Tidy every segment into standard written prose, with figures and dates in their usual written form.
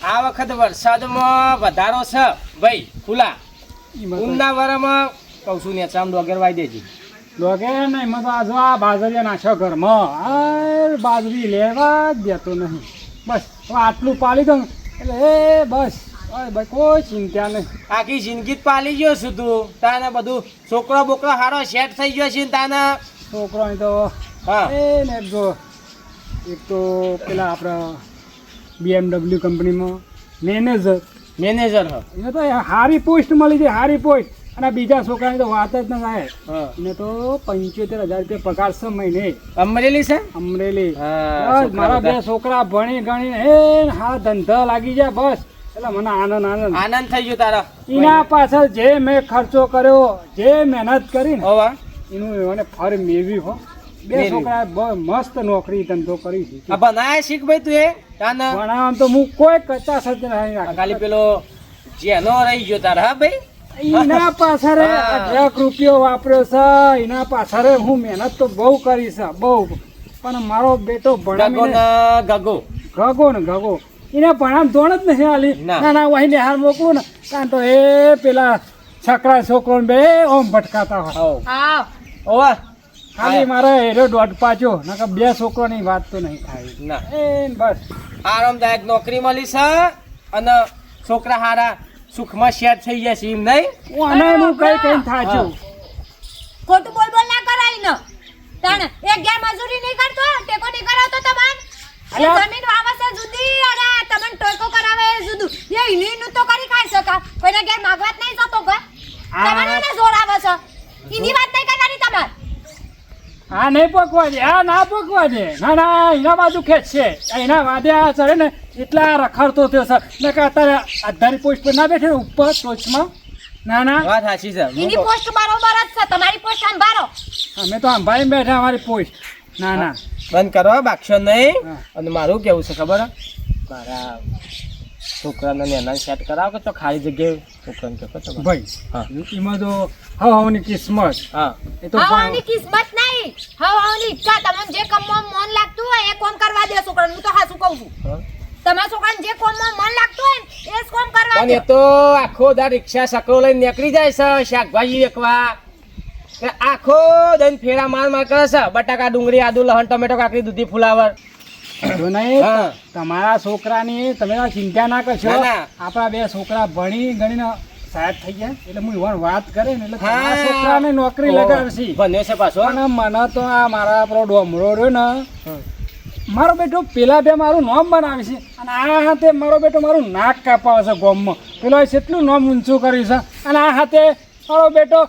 આ વખત વરસાદમાં વધારો છે ભાઈ ખુલા ઉમના વારામાં કહું છું ને ચામ ડોગર વાઈ દેજે ડોગર નહીં એમાં તો આ જો આ બાજરિયા નાખ્યો ઘરમાં આ બાજરી લેવા જ દેતો નહીં બસ હવે આટલું પાલી દઉં એટલે એ બસ હવે ભાઈ કોઈ ચિંતા નહીં આખી જિંદગી જ પાલી ગયો છું તું તાને બધું છોકરો બોકરો હારો સેટ થઈ ગયો છે ને તાને છોકરાની તો હા એ ને જો એક તો પેલા આપણા BMW કંપનીમાં મેનેજર હ એને તો હારી પોસ્ટ મળી છે હારી પોસ્ટ અને બીજા છોકરાની તો વાત જ ન થાય હા એને તો 75,000 રૂપિયા પગાર છે મહિને અમરેલી છે અમરેલી હા, બસ મારા બે છોકરા ભણી ગણી એ હા ધંધા લાગી જાય બસ એટલે મને આનંદ આનંદ થઈ ગયો તારા એના પાછળ જે મેં ખર્ચો કર્યો જે મહેનત કરી ને હોવા એનું એને ફળ મેળવી હો બે મેળવી. છોકરા બહુ મસ્ત નોકરી ધંધો કરી છે આ બનાય શીખ ભાઈ તું એ તાને ભણાવવાનું તો હું કોઈ કચાશ જ નહીં આ ખાલી પેલો જેનો રહી ગયો તારા હા ભાઈ એના પાછળ હા. 18 રૂપિયો વાપર્યો છે એના પાછળ હું મહેનત તો બહુ કરી છે બહુ પણ મારો બેટો ગગો ભણાવીને ને ગગો ગગો એને ભણામ ધોણ જ નહીં હાલી ના. ના વહીને હાર મોકલું ને કારણ તો એ પેલા છકરા છોકરો બે ઓમ ભટકાતા હોય આવ આવ ઓવા ખાલી મારે એરો દોઢ પાછો નકર બે છોકરોની વાત તો નહીં થાય ના એ બસ આરામદાયક નોકરી મળી છે અને છોકરા હારા સુખમાં સેટ થઈ ગયા છે એમ નહીં હું આને હું કઈ થાચું ખોટું બોલ ના કરાય ને તને એક ઘેર મજૂરી નહીં કરતો ટેકો નહીં કરાવતો તમાર એ અલા. જમીન વાવસે જુદી અરે તમને ટોકો કરાવે એ જુદું એ ઈનું તો કરી ખાઈ શકા કોઈને ઘેર માગવાત નહીં જતો કે તમને ને જોર આવે છે ઈની વાત નહીં કરવાની તમાર આ નહીં પકવા દે આ ના પકવા દે ના એના બાજુ ખેંચ છે એના વાદે આ ચડે ને એટલા રખડતો થયો સર ને કે અત્યારે આધારી પોસ્ટ પર ના બેઠે ઉપર ટોચમાં ના વાત સાચી છે ઈની પોસ્ટ બરોબર જ છે તમારી પોસ્ટ સંભાળો અમે તો અંભાઈ બેઠા અમારી પોસ્ટ ના બંધ કરો બાક્ષો નહીં હા. અને મારું કેવું છે ખબર હે? મારા છોકરાને નેના સેટ કરાવો કે તો ખાલી જગ્યાએ છોકરાને કહો તો ભાઈ હા એમાં તો હવાની કિસ્મત હા એ તો હવાની કિસ્મત નહીં હવાની ઈચ્છા તમને જે કામમાં મન લાગતું હોય એ કામ કરવા દે છોકરાને હું તો હાસું કહું છું હા. તમારા છોકરાને જે કામમાં મન લાગતું હોય ને એ જ કામ કરવા પણ દે એ તો આખો દા રિક્ષા સકડો લઈને નીકળી જાય છે શાકભાજી વેચવા કે આખો દઈને ફેરા માર કરે છે બટાકા ડુંગળી આદુ લહણ ટમેટો કાકડી દૂધી ફુલાવર જો નહીં હા. તમારા છોકરાની તમે આ ચિંતા ના કરશો ના, ના. આપણા બે છોકરા ભણી ગણીને સાહેબ થઈ ગયા એટલે હું ઈવન વાત કરે ને એટલે હા. તમારા છોકરાને નોકરી લગાવશી બન્યો છે પાછો અને મને તો આ મારા આપણો ડોમરો રહ્યો ને મારો બેટો પેલા બે મારું નામ બનાવે છે અને આ હાથે મારો બેટો મારું નાક કાપાવે છે ગોમમાં પેલો કેટલું નામ ઊંચું કર્યું છે અને આ હાથે મારો બેટો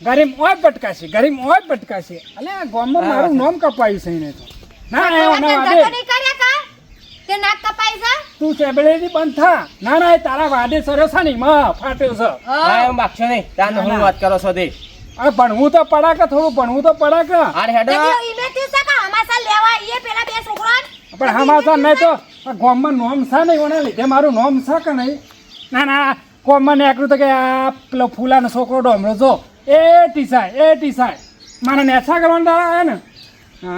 ગરીબ ઓય પટકાશે એટલે આ ગોમમાં મારું નામ કપાયું છે એને તો ના ધંધો વાદે નહીં કર્યા કા તે નાક કપાઈ છે તું સેબડેથી બંધ થા ના એ તારા વાદે સર્યો છે ને એમાં ફાટ્યો છે હા એમ બાક્ષો નહીં તાન ના, હું ના. વાત કરો છો તે અરે ભણવું તો પડાકે થોડું ભણવું તો પડાકે હાર હેડો ઈને તું સકા હમાસા લેવા ઈએ પેલા બે છોકરા પણ હમાસા નહીં તો આ ગામમાં નોમ છે નહીં ઓને લીધે મારું નોમ છે કે નહીં ના ગામમાં નીકળ્યું તો કે આ પેલો ફૂલાનો છોકરો ડોમરો જો એ ટીસાય મારે નેસા કરવાનું તારા આવે ને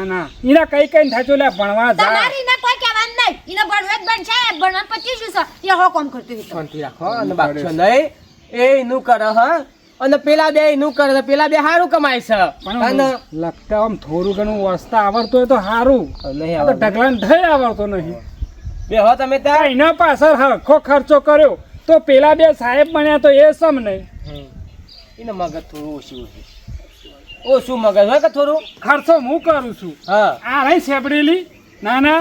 ના એને કઈ થાચો લે ભણવા જા તમારી ને કોઈ કહેવાનું નહીં ઈને ભણવે જ બનશે ભણવા 25 છે એ હો કામ કરતી હતી શાંતિ રાખો અને બાક્ષો નહીં એ એનું કરે હ અને પેલા બે એનું કરે તો પેલા બે સારું કમાય છે પણ અને લખતા આમ થોડું ઘણું વાંચતા આવડતું હોય તો સારું નહીં આ તો આવડતું. ઢગલાને થઈ આવડતો નહીં બે હો તમે ત્યાં એના પાછળ હરખો ખર્ચો કર્યો તો પેલા બે સાહેબ બન્યા તો એ સમ નહીં એને મગજ થોડું ઓછું મગજ હોય કે થોડું ખર્ચો હું કરું છું હા આ નહીં સેબડેલી ના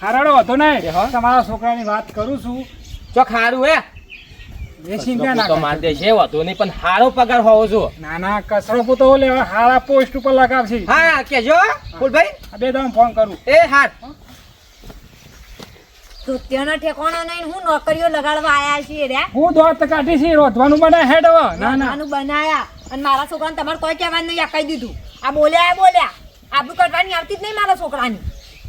હારાડો હતો નહીં એ હા. તમારા છોકરાની વાત કરું છું તો ખારું હે એ ચિંતા ના તો માર દે છે વાતો નહીં પણ હારો પગાર હોવો જો ના કચરો પોતો લેવા હારા પોસ્ટ ઉપર લગાવશે હા કેજો ફૂલભાઈ આ બે તમે ફોન કરું એ હાર તો તેના ઠેકાણો નહીં હું નોકરીઓ લગાડવા આયા છીએ રે હું દોત કાઢી છે રોધવાનું બનાય હેડ હવે ના નાનું બનાયા અને મારા છોકરાને તમારે કોઈ કહેવાનું નહીં આ કહી દીધું આ બોલ્યા આબરૂ કાઢવાની આવતી જ નહીં મારા છોકરાની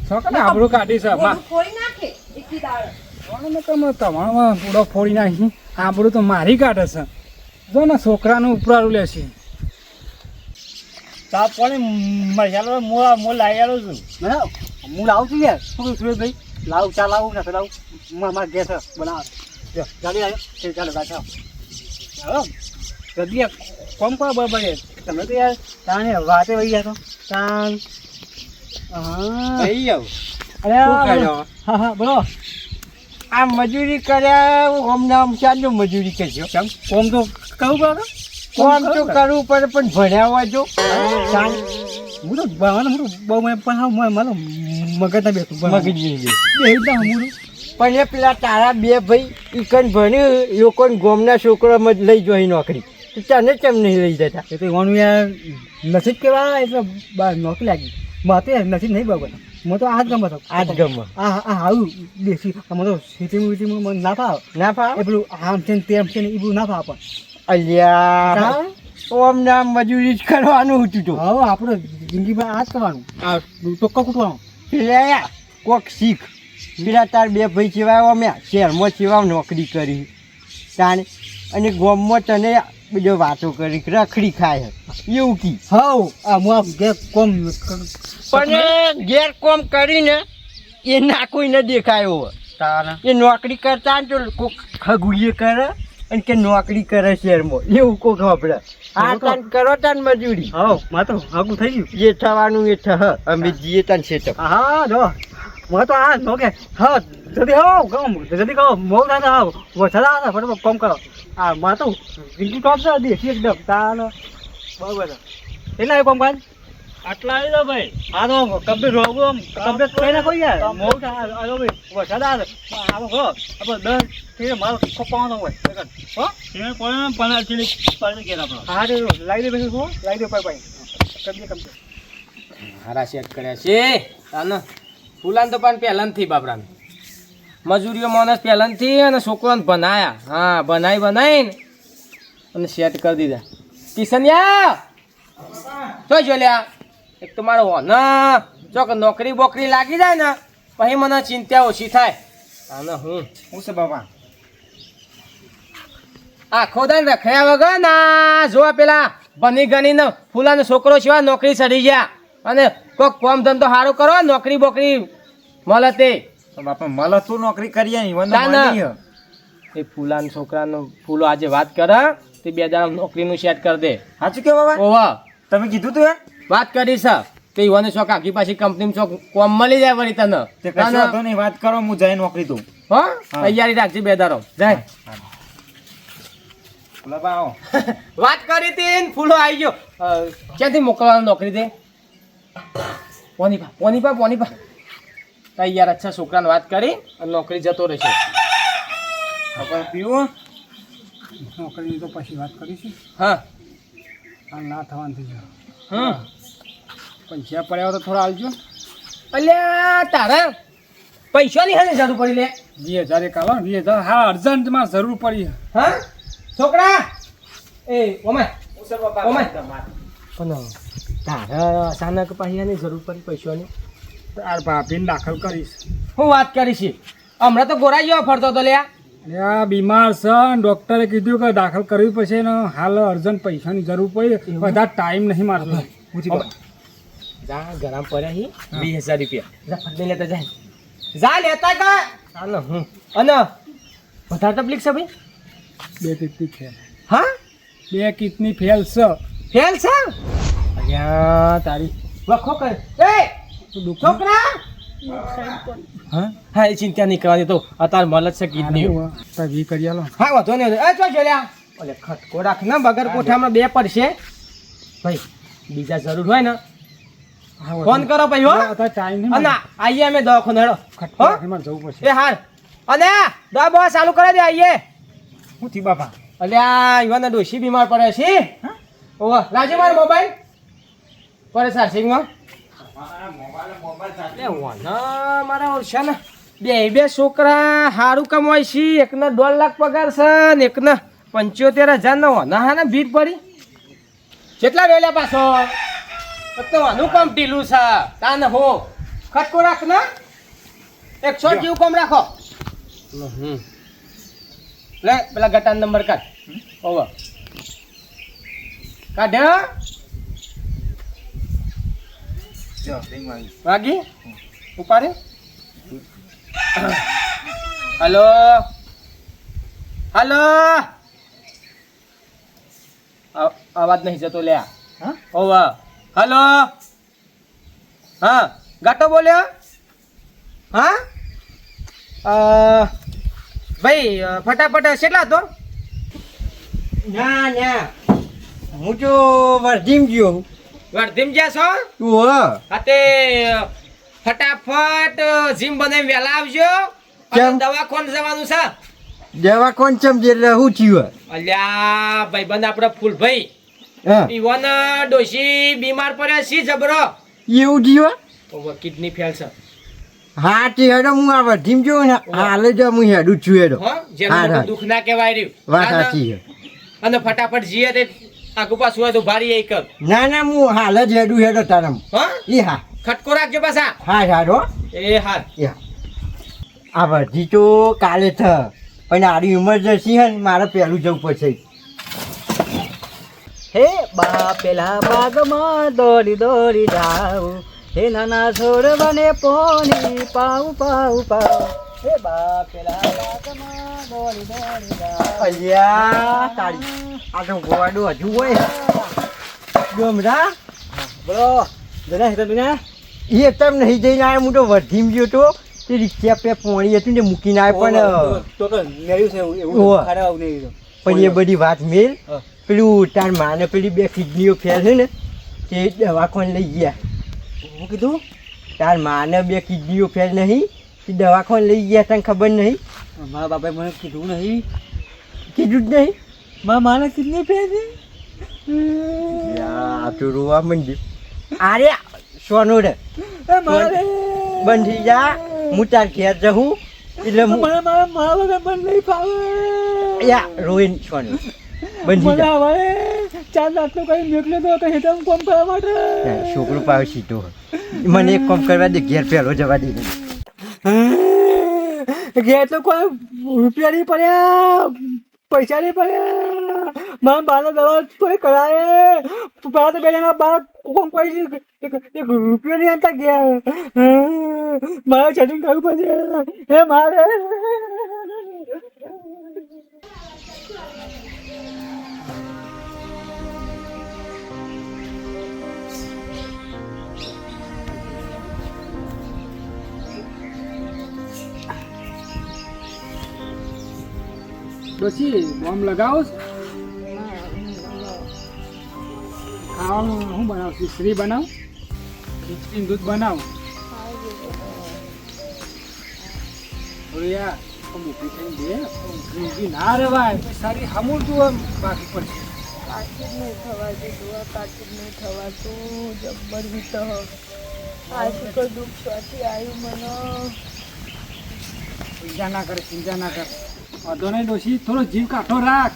છોકરા આબરૂ કાઢી છે બોલું ફોડી નાખે એકી દાડે તમારો પૂડો ફોડી નાખી આબરૂ તો મારી કાઢે છે જો ને છોકરાનું ઉપરારું લેશે તાપ કોને મસાલો મોલ લાવી આવ્યો છું હું લાવું છું યાર શું સુરેશભાઈ લાવું ચા લાવું ને લાવું મારા ગેસ બનાવ ગાડી આવ્યો તે ચાલો ગાછા ચાલો જલ્દી કોમ કરો બરાબર તમે તો યાર તાણે વાતે વહી ગયા તો તાણ હા થઈ આવ અરે હા હા બોલો આ મજૂરી કર્યા હું હમણાં ચાલુ મજૂરી કરજો કેમ કોમ તો કહું પડે કોમ તો કરવું પડે પણ ભણ્યા હોય જો હું તો ભણવાનું હું બહુ મને પણ હા મારો મગજ ના બેઠું મગજ નહીં બેસે. હું પણ એ પેલા તારા બે ભાઈ ઈકન ભણ્યું લોકોને ગોમના છોકરામાં લઈ જોઈ નોકરી તો તને કેમ નહીં લઈ જતા એ તો એવાનું યાર નસીબ કેવા એટલે નોકરી લાગી મારે નસીબ નહીં બરાબર હું તો આ જ ગમત આ જ ગમે આવું દેશી મને તો સિટીમાં મને ના ફાવે ના ફાવે એ પેલું આમ છે ને તેમ છે ને એ બધું ના ફાવે પણ અલ્યા ઓમ નામ મજૂરી જ કરવાનું હતું તો હવે આપણે જિંદગીમાં આ જ કરવાનું આ ટોક્કો કૂટવાનું પેલા કોક શીખ પેલા તાર બે ભાઈ સિવાય અમે શહેરમાં સિવાય નોકરી કરી તાણે અને ગોમમાં તને બીજો વાતો કરી રખડી ખાય એવું કી હવ આ હું આ ઘેર કોમ પણ ઘેર કોમ કરીને એ ના કોઈને દેખાયો હોય. તારા એ નોકરી કરતા ને તો કોક ખગુએ કરે અને કે નોકરી કરે શહેરમાં એવું કોક વાપરે આ તાન કરો તાન મજૂરી હવ મારે તો આગું થઈ ગયું જે થવાનું એ થહ અમે જીએ તાન છે હા જો મને તો આ નોકે હા જલ્દી હો ગમ જલ્દી કહો મોગ ના આવ વછડા આવે ફટાફટ કોમ કરો આ માં તો જિંદગી ટોપ છે દેશી એકદમ તાનો બરાબર એટલા કોમ કાજ આટલા આવી દો ભાઈ આ તો કમ્પ્લીટ રોગો કમ્પ્લીટ કઈ ના કોઈ યાર મોગ આ ભાઈ વછડા આવે આવો હો આપણે 10 થી મારો ખપાવાનો હોય હો એને કોઈ 15 થી પાણી કે આપણો હા રે લાઈ દે બેસી હો લાઈ દે ભાઈ કમ્પ્લીટ હારા સેટ કર્યા છે તાને ફૂલાન તો પણ પહેલાંથી બાપરાને મજૂરીઓ માણસ પહેલાંથી અને છોકરાને બનાયા હા બનાવીને અને સેટ કરી દીધા કિશનિયા જો જો લ્યા એક તો મારો હોના જો કે નોકરી બોકરી લાગી જાય ને પછી મને ચિંતા ઓછી થાય અને હું છે બાપા આખો દાન રખડ્યા વગર ના જો પેલા બની ગણીને ફૂલાનો છોકરો સિવાય નોકરી ચડી ગયા અને કોઈક કામ ધંધો સારું કરો નોકરી બોકરી મળે તે બાપા મળે તું નોકરી કરીએ એ ફૂલાના છોકરાનો ફૂલો આજે વાત કરે તે 2 દાડા નોકરીનું સેટ કરી દે સાચું કે બાબા ઓવા તમે કીધું તું વાત કરી છે તે યુવાને શોખ આખી પાછી કંપનીમાં શોખ કોમ મળી જાય વળી તને નહીં વાત કરો હું જઈ નોકરી તું હો તૈયારી રાખજે 2 દાડો જાય વાત કરી હતી ને ફૂલો આવી ગયો ક્યાંથી મોકલવાનું નોકરી દે પોની પા તૈયાર અચ્છા છોકરાને વાત કરી અને નોકરી જતો રહેશે પીવું નોકરીની તો પછી વાત કરીશું હા આ ના થવાનું થઈ જાય હમ પૈસા પડ્યા તો થોડા આવજો અલ્યા તારા પૈસાની હાને જરૂર પડી લે 20,000 એક આલો 20,000 હા અર્જન્ટમાં જરૂર પડી હા છોકરા એ ઓમાય પણ તારા અચાનક પૈસાની જરૂર પડી પૈસાની તાર ભાભીને દાખલ કરીશ હું વાત કરીશ હમણાં તો ગોરા જેવો ફરતો હતો લ્યા અને આ બીમાર છે અને ડૉક્ટરે કીધું કે દાખલ કરવી પડશે ને હાલ અર્જન્ટ પૈસાની જરૂર પડી બધા ટાઈમ નહીં મારતો જા ગરમ પડ્યા હી 20,000 રૂપિયા જા ફટને લેતા જાય જા લેતા કા ચાલો હું અને વધારે તકલીફ છે ભાઈ 2 કિડની ફેલ હા 2 કિડની ફેલ છે ફેલ છે અલ્યા તારી વખો કર એ છોકરા હા હા એ ચિંતા નહીં કરવાની તો અત્યારે મળત છે કિડની વી કરી આલો હા વાંધો નહીં એ ચો જોલ્યા ઓલે ખટકો રાખ ને બગર કોઠામાં 2 પડશે ભાઈ બીજા જરૂર હોય ને ફોન કરો ભાઈ હો ટાઈમ અને આઈએ અમે દવાખાને હેડો ખટકો જવું પડશે એ હાર અને દવા બવા ચાલુ કરી દે આઈએ હું થી બાપા અલ્યા યુવાના ડોશી બીમાર પડે છે ઓવા લાજે મારો મોબાઈલ પડે ચાર્જિંગમાં મારા ઓળશા ને બે છોકરા સારું કમાય છે એકને 1.5 લાખ પગાર છે ને એકને 75,000 નો હા ને ભીડ પડી કેટલા વેલ્યા પાછો તો આનું કામ ઢીલું છે તાન હો ખટકો રાખ ને 100 જેવું કામ રાખો લે પેલા ગટાન નંબર કાઢ ઓવા કાઢ વાગી ઉપાડે હલો હલો અવાજ નહીં જતો લ્યા. હા ઓવા હલો હા ગાટો બોલ્યો. હા ભાઈ ફટાફટ કેટલા તો? ના ના હું તો વર્ધીમ ગયો. વર્ધીમ જ્યાં છો? તું હ હા તે ફટાફટ જીમ બનાવી વહેલા આવજો. કેમ? અને દવાખાને જવાનું છે. દવા કોણ સમજે એટલે શું થયું? અલ્યા ભાઈબંધ આપણે ફૂલભાઈ હા ઈવન ડોશી બીમાર પડ્યા સી જબરો. એવું થયું? કિડની ફેલ છે. હા તે હેડો હું આ વર્ધીમ ગયો ને હાલ જ હું હેડું જ છું હેડો. હો જેનું હા, મોટું હા. દુઃખ ના કહેવાય રહ્યું. વાત હા, સાચી છે. અને ફટાફટ જીએ તે આગુ પાછું હોય તો ભારી એક ના ના હું હાલ જ હેડું હેડો તારમ. હા એ હા ખટકો રાખજો પાછા. હા હાડો એ હાર એ હા. આ વર્ધી તો કાલે થ પણ આરી ઇમરજન્સી હે ને મારે પહેલું જવું પડશે. હે બા પેલા બાગમાં દોડી દોડી જાઉં, હે નાના છોડવાને પોની પાઉં પાઉં પાઉં. હે બા પેલા બાગમાં દોડી દોડી જાઉં. અલ્યા તારી આ તો ગોવાડું હજુ હોય ડોમરા બોલો જના હેતા બિના એ તમ નહીં જઈને આવ્યો. હું તો વર્ધીમ ગયો તો તે રિક્ષા પે પોણી હતું ને મૂકીને આવ્યો તો કે મેળ્યું છે એવું ઓહો. ખરાબ આવું નહીં. પણ એ બધી વાત મેલ હા. પેલું તાર માને પેલી 2 કિડનીઓ ફેલ છે ને તે દવાખાને લઈ ગયા. હું કીધું તાર માને 2 કિડનીઓ ફેલ નહીં તે દવાખાને લઈ ગયા. તને ખબર નહીં? મારા બાપાએ મને કીધું નહીં. કીધું જ નહીં? મારા માને કિડની ફેલ છે. આ તો રોવા માંડ્યું. અરે સોનો રે એ મારે બંધ થઈ જા. હું તાર ઘેર જઉં એટલે હું મને મારા મા વગર મને નહીં ફાવે. યા રોઈન સોનો બંધ થઈ મને જા. હવે 4 લાખનો કઈ મોકલ્યો તો કે હેઠળ કામ કરવા માટે. છોકરો પાવ સીધો મને એક કામ કરવા દે. ઘેર પહેલો જવા દે. ઘેર તો કોઈ રૂપિયા નહીં પડ્યા, પૈસા નહીં પડ્યા. મારા બાને દવા કોઈ કરાવે પેલા તો બેના બાર કોમ કોઈ એક રૂપિયો નહીં આવતા ઘેર. મારે સેટિંગ કરવું પડશે. હે મારે ડોશી બોમ્બ લગાવો છો? ખાવાનું શું બનાવશું? શ્રી બનાવ, ખીચડી દૂધ બનાવ. યાર મૂકી થઈને દે. ઊંઘી ના રહેવાય પછી સારી હમુરતું આમ બાકી પડશે. પાકીટ નહીં થવા દીધું, આ પાકીટ નહીં થવાતું જબ્બર બી તો આ શું કોઈ દુઃખ સ્વાથી આવ્યું મને. ચિંતા ના કરે, ચિંતા ના કરે. વાંધો નહીં ડોશી, થોડો જીવ કાઠો રાખ.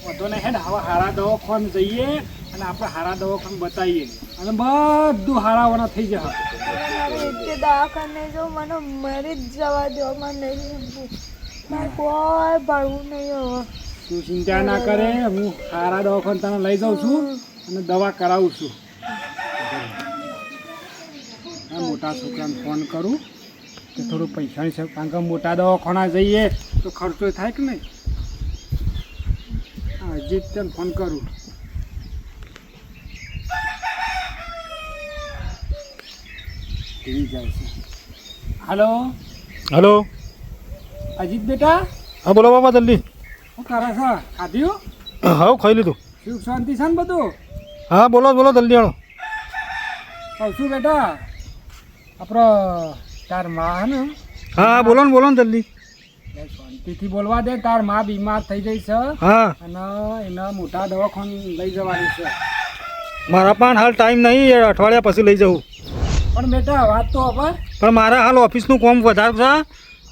વાંધો નહીં હેડ હવે હારા દવાખાને જઈએ અને આપણે હારા દવાખાને બતાવીએ અને બધું હારાવાના થઈ જશે. મારે રીતે દવાખાને જો મને મરી જ જવા દો. મને નહીં મારે કોઈ ભરવું નહીં હવે. તું ચિંતા ના કરે, હું હારા દવાખાને તને લઈ જાઉં છું અને દવા કરાવું છું. આ મોટા છોકરાને ફોન કરું કે થોડું પૈસાની છે, કારણ કે મોટા દવાખાના જઈએ તો ખર્ચો થાય કે નહીં. હા અજીત તને ફોન કરું. કેવી જાય છે? હાલો હેલો. અજીત બેટા, હા બોલો બાપા જલ્દી. શું કરે છે? ખાધ્યું? હા ખાઈ લીધું. સુખ શાંતિ છે ને બધું? હા બોલો બોલો જલ્દી આવો. કહું છું બેટા, આપણો તાર માં હે ને હા બોલો ને જલ્દી. શાંતિથી બોલવા દે. તાર માં બીમાર થઈ ગઈ છે હા અને એના મોટા દવાખાને લઈ જવાની છે. મારા પણ હાલ ટાઈમ નહીં, યાર અઠવાડિયા પછી લઈ જવું. પણ બેટા વાત તો ખબર, પણ મારા હાલ ઓફિસનું કામ વધારે છે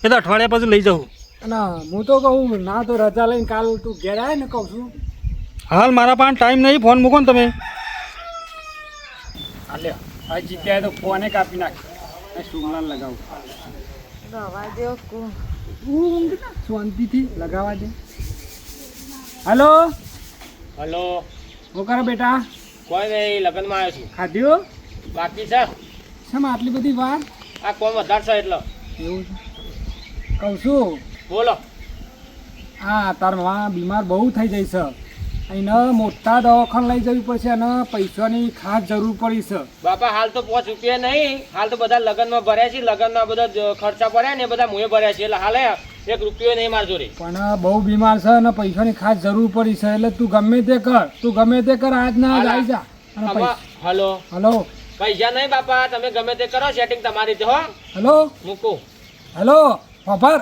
એટલે અઠવાડિયા પછી લઈ જવું. અને હું તો કહું ના તો રજા લઈને કાલ તું ઘેર આવે ને કહું છું. હાલ મારા પણ ટાઈમ નહીં, ફોન મૂકો ને તમે. હાલ્યો આ જીત્યા તો ફોને કાપી નાખ. સુમલા લગાવું રવા દો કુ. શાંતિથી લગાવવા દે. હલો હલો શું કરો બેટા? કોઈ નહીં, લગ્નમાં આવ્યો છું. ખાધ્યું? બાકી છે શેમ આટલી બધી વાર? આ કોમ વધારે છે એટલે. એવું છે. કહું છું બોલો. હા તાર માં બીમાર બહુ થઈ જાય છે એને મોટા દવાખાને લઈ જવી પડશે અને પૈસાની ખાસ જરૂર પડી છે. બાપા હાલ તો 5 રૂપિયા નહીં, હાલ તો બધા લગ્નમાં ભર્યા છે, લગ્નના બધા ખર્ચા પડ્યા ને બધા મુએ ભર્યા છે, એટલે હાલે 1 રૂપિયો નહીં માર જોડે. પણ બહુ બીમાર છે અને પૈસાની ખાસ જરૂર પડી છે એટલે તું ગમે તે કર આજ ના આજ આવી જા. અને આમાં હલો હલો પૈસા નહીં બાપા, તમે ગમે તે કરો સેટિંગ તમારી રીતે હો. હલો મૂકો. હલો ખબર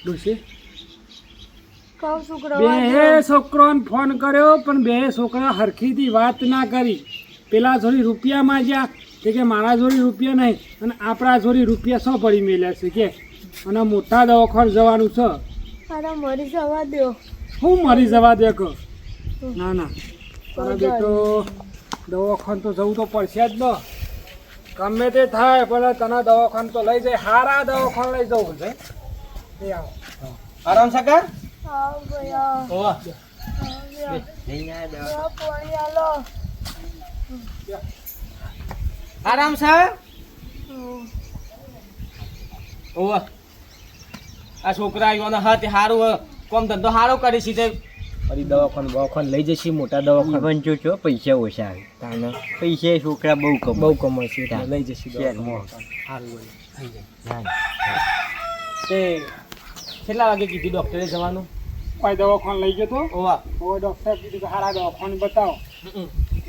ડોશી કહું છું કે બે છોકરાને ફોન કર્યો પણ બે છોકરા હરખીથી વાત ના કરી. પેલા જોડી રૂપિયા માંગ્યા કે મારા જોડી રૂપિયા નહીં અને આપણા જોડી રૂપિયા શું પડી મેલ્યા છે કે અને મોટા દવાખાને જવાનું છે. મારા મરી જવા દો. હું મરી જવા દે કહો. ના ના તારા બેટો દવાખાને તો જવું તો પડશે જ ને. ગમે તે થાય પણ તને દવાખાને તો લઈ જાય, સારા દવાખાને લઈ જવું છે. એ આવો આરામ છે કા? હા ભૈયા ઓવા નહીં આ દવા. આ પાણી આલો. આરામ છે. ઓવા આ છોકરા આવ્યો હાથે સારું કોમ ધંધો સારો કરી છે તે ફરી દવાખાને લઈ જશે, મોટા દવાખાને. પણ જો છો પૈસા ઓછા આવે તાને પૈસા છોકરા બહુ કમાશે એટલે લઈ જશે શહેરમાં. સારું બોલે થઈ જાય. તે કેટલા વાગે કીધું ડૉક્ટરે જવાનું? કોઈ દવાખાને લઈ ગયો તો ઓવા કોઈ ડૉક્ટર કીધું કે સારા દવાખાને બતાવો.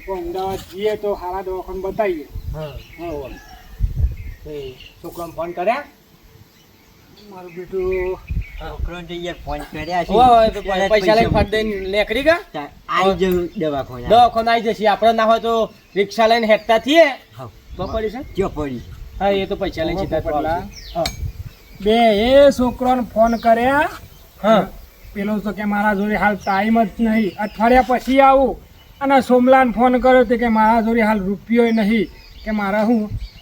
કોઈ અમદાવાદ જઈએ તો સારા દવાખાને બતાવીએ. હા હા ઓવા. તે છોકરાને ફોન કર્યા? મારું બેટું છોકરાને તો યાર ફોન કર્યા છે. ઓવા તો પૈસા લઈને ફટ દઈને નીકળી ગયા. આવી જવું દવાખાને. દવાખાને આવી જશે. આપણે ના હોય તો રિક્ષા લઈને હેઠતા થઈએ હા તો પડી છે. ક્યાં પડી? હા એ તો પૈસા લઈને સીધા તો આવશે. હા બે એ છોકરાને ફોન કર્યા. હા પેલો તો કે મારા જોડે હાલ ટાઈમ જ નહીં, અઠવાડિયા પછી આવું. અને સોમલાને ફોન કર્યો તો કે મારા જોડે હાલ રૂપિયો નહીં, કે મારા હું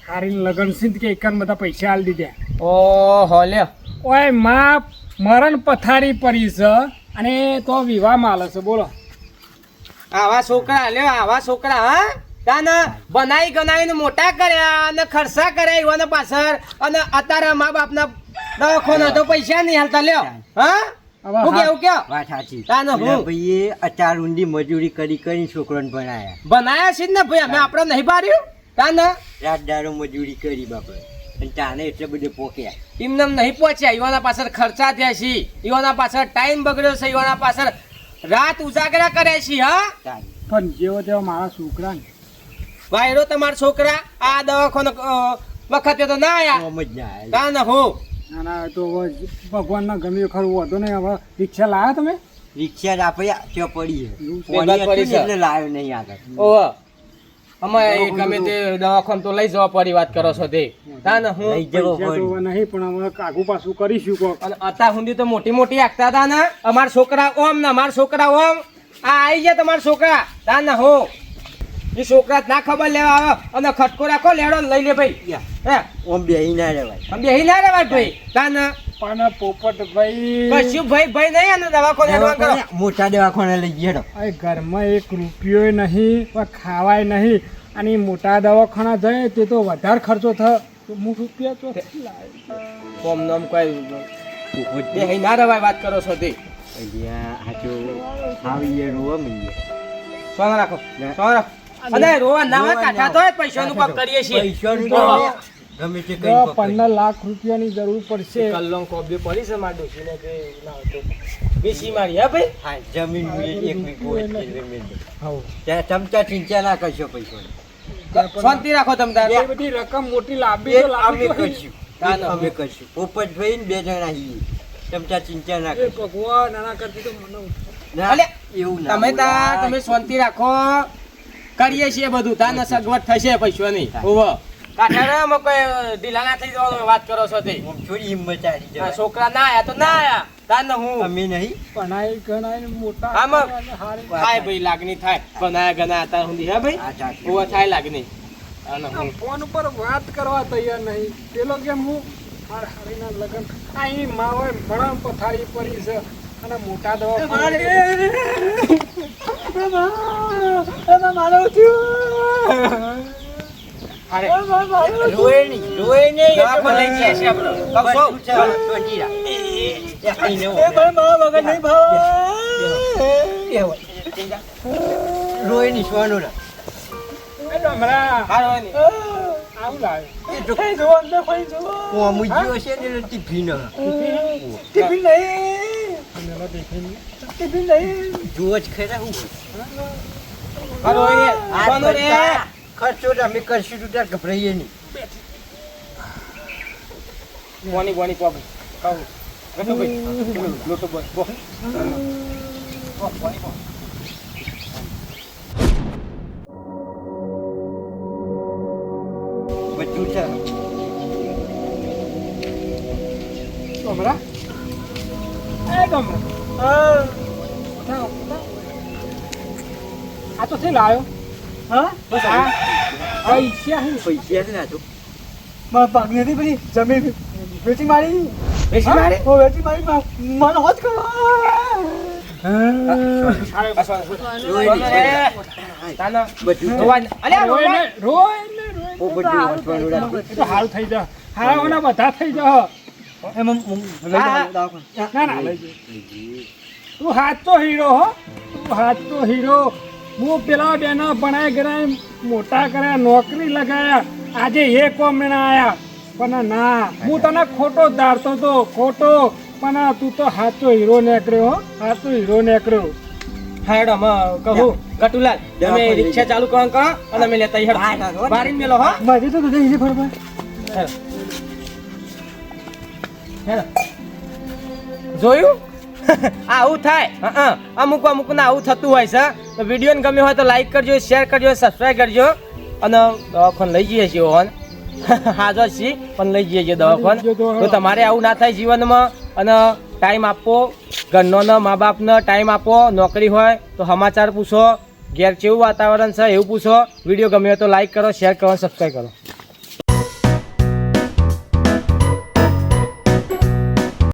હારીને લગ્ન સિંધ કે એકન બધા પૈસા હાલ દીધા. ઓહો લ્યો. ઓય માં મરણ પથારી પડી છે અને તો વિવાહ માલે છે. બોલો આવા છોકરા લ્યો, આવા છોકરા હા તાને બનાવી ગનાવીને મોટા કર્યા અને ખર્ચા કર્યા એવાને પાછળ અને અત્યારે મા બાપના દવાખાના તો પૈસા નહીં હાલતા લ્યો. હા હવે હું કેવું કયો વાત સાચી. તાને હું? પેલા ભાઈએ અચાર ઊંડી મજૂરી કરી છોકરાને ભણાયા. બનાયા છે જ ને ભાઈ, અમે આપણે નહીં પાડ્યું તાને રાત દાડો મજૂરી કરી બાપા અને તાને એટલે બધે પોક્યા. એમને નહીં પહોંચ્યા. યુવાના પાછળ ખર્ચા થયા છે, યુવાના પાછળ ટાઈમ બગડ્યો છે, યુવાના પાછળ રાત ઉજાગરા કર્યા છે. હા તાને પણ જેવો તેવો મારા છોકરાને વાયરો તમારા છોકરા આ દવાખાનો વખતે તો ના આયા કોમ જ ના આવે. તાને હું ના ના તો હવે ભગવાનના ગમે ખરું હતો નહીં. હવે રિક્ષા લાવ્યા તમે? રિક્ષા જ આપણે ત્યાં પડી છે. બે પોણી બાદ પડી હતી ને છે. એટલે લાવ્યો નહીં આગળ. ઓહ અમે ગમે તે દવાખાને તો લઈ જવા પડી વાત કરો છો તે તાને હું લઈ જવો પૈસા તો હવે પડી. નહીં પણ હવે કાગુ પાછું કરીશું કોક. અને અત્યાર સુધી તો મોટી મોટી આખતા હતા ને અમારા છોકરા ઓમ ને અમારા છોકરા ઓમ. આ આવી ગયા તમારા છોકરા તાને હું એ છોકરા ના ખબર લેવા આવે અને ખટકો રાખો લેડો ને લઈ લે ભાઈ. હે ઓમ બેહી ના રહેવાય. આમ બેહી ના રેવાય ભાઈ તાને પણ પોપટભાઈ કશું ભાઈ ભાઈ નહીં અને દવાખાને એડવાન્સ કરો. મોટા દવાખાને લઈ ગયા. આ ઘરમાં 1 રૂપિયો નહીં, પણ ખાવાય નહીં અને ઈ મોટા દવાખાના જાય તે તો વધારે ખર્ચો થાય. તો હું રૂપિયા તો કોમ નામ કોઈ બેહી ના રેવાય વાત કરો છો તે સોના રાખો સોના રાખો. અને રોવા ના હોય કાઢા તો પૈસાનું કામ કરીએ છીએ. પૈસાનું તો ગમે તે તો 15 લાખ રૂપિયાની જરૂર પડશે. કલ્લોં કોબી પડી છે માર ડોશીને કે ના હોય તો બેસી મારી હે ભાઈ. હા, જમીન મૂલી એક વીઘો એટલી જમીન. હાઉ. ત્યાં ચમચા ચિંતા ના કરશો પૈસાની. શાંતિ રાખો તમે તારે. એ બધી રકમ મોટી લાંબી એ તો લાંબી અમે તો કરશું. એ અમે કરશું. પોપટભાઈ ને 2 જણા છીએ. ચમચા ચિંતા ના એ કરશો. ભગવાન આના કરતી તો મને ના, અલે, એવું ના તમે બોલાય. તમે શાંતિ રાખો કરીએ છીએ બધું તાને સગવડ થશે પૈસાની. ઓહો કાઠારામાં કોઈ ઢીલા ના થઈ જવાનું વાત કરો છો તે. આમ થોડી હિંમત આવી આ જાય. છોકરા ના આયા તો ના આયા તાને હું અમે નહીં. ભણાઈ ગણાઈ મોટા આમાં અને હારી. થાય ભાઈ લાગણી થાય બનાયા ગના અત્યાર સુધી હે ભાઈ. આ ચાટલી. ઓવા થાય લાગણી અને આ હું ફોન ઉપર વાત કરવા તૈયાર નહીં. પેલો કે હું હારીના લગન અહીં માવે મરણ પથારી પડી છે અને મોટા દવાખાને અરે રોય નહીં દવાખાને લઈ જઈએ છીએ આપણે. કહું છું. મારા વગર નહીં ભાવે રોય નહીં સોનું રે એ ડમરા હારો હોય ને. આવું લાવે એ જો અંદર કોઈ જો કોમું જીવો છે ને ટિફિન ટિફિન નહીં જુઓ જ ખરા હું હારો હોય ને. કોનો રે? ખર્ચો તો અમે કરશું તો ત્યાં ગભરાઈએ નહીં બોની બોની પાપુ. કહું. ગટુભાઈ. લોટો બોલ. બોલ. બોની બોલ. બધું છે ડમરા એ ડમરા આ તો છે લાયો હા પૈસા હું પૈસા છે ને આ તો મારા પાકની હતી પેલી જમીન વેચી મારી વેચી મારી? ઓ વેચી મારી મને હોત કરો કોનો રે? તાનો. બધું જોવા- અલ્યા, રોય રોવા. ને રોય ને રોય બહુ બધું વાંચવાનું રાખવું. એ તો હાલ થઈ જા હારાઓના બધા થઈ જા એમાં હા. ના ના લઈ જઈ તું હાચો હીરો હો તું હાચો હીરો હું પેલા બેના ભણાય ગણાય મોટા કર્યા નોકરી લગાયા આજે એ કોમ ના આયા પણ ના હું તને ખોટો ધારતો તો ખોટો પણ તું તો હાચો હીરો નીકળ્યો હો હાચો હીરો નીકળ્યો હા, હેડો, અમે કહું. ગટુલાલ, તમે રિક્ષા ચાલુ કરો કરો અને અમે લેતા આવીએ. હેડો. બારીને મેલો, હો. મારી તો તુજે ઈજી ફરવા હેડો. હેડો. જોયું? આવું થાય. અમુક ને આવું થતું હોય છે. તો વિડીયો ગમ્યો હોય તો લાઈક કરજો, શેર કરજો, સબસ્ક્રાઈબ કરજો. અને દવાખાને લઈ જઈએ છીએ ઓન હાજર છીએ પણ લઈ જઈએ છીએ દવાખાને. તો તમારે આવું ના થાય જીવનમાં. અને ટાઈમ આપો ઘરનો ને મા બાપને ટાઈમ આપો. નોકરી હોય તો સમાચાર પૂછો, ઘેર કેવું વાતાવરણ છે એવું પૂછો. વિડીયો ગમ્યો હોય તો લાઈક કરો, શેર કરો, સબસ્ક્રાઈબ કરો.